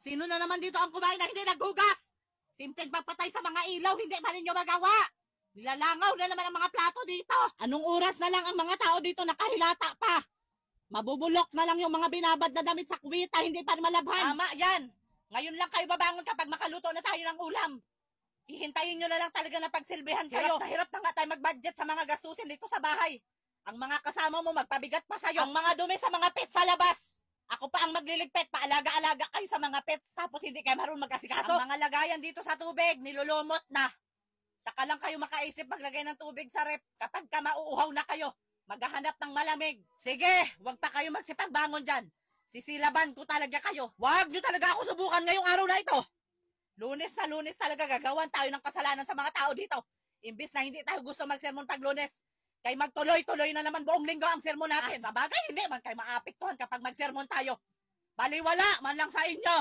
Sino na naman dito ang kumain na hindi naghugas? Simpleng pagpatay sa mga ilaw, hindi pa ninyo magawa. Nilalangaw na naman ang mga plato dito. Anong oras na lang ang mga tao dito nakahilata pa? Mabubulok na lang yung mga binabad na damit sa kuwita, hindi pa malabhan. Tama yan. Ngayon lang kayo babangon kapag makaluto na tayo ng ulam. Hihintayin nyo na lang talaga na pagsilbihan kayo. Hirap na nga tayo mag-budget sa mga gastusin dito sa bahay. Ang mga kasama mo magpabigat pa sa'yo. Ang mga dumi sa mga pets sa labas. Ako pa ang magliligpit, paalaga-alaga kayo sa mga pets, tapos hindi kayo marunong mag-asikaso. Ang mga lagayan dito sa tubig, nilulumot na. Saka lang kayo makaisip maglagay ng tubig sa rep kapag ka mauuhaw na kayo. Maghahanap ng malamig. Sige, wag pa kayo magsipagbangon dyan. Sisilaban ko talaga kayo. Wag nyo talaga ako subukan ngayong araw na ito. Lunes na Lunes talaga gagawan tayo ng kasalanan sa mga tao dito. Imbis na hindi tayo gusto magsermon pag Lunes. Kay magtuloy-tuloy na naman buong linggo ang sermon natin. Sa bagay, hindi man kayo maapektuhan kapag magsermon tayo. Baliwala man lang sa inyo.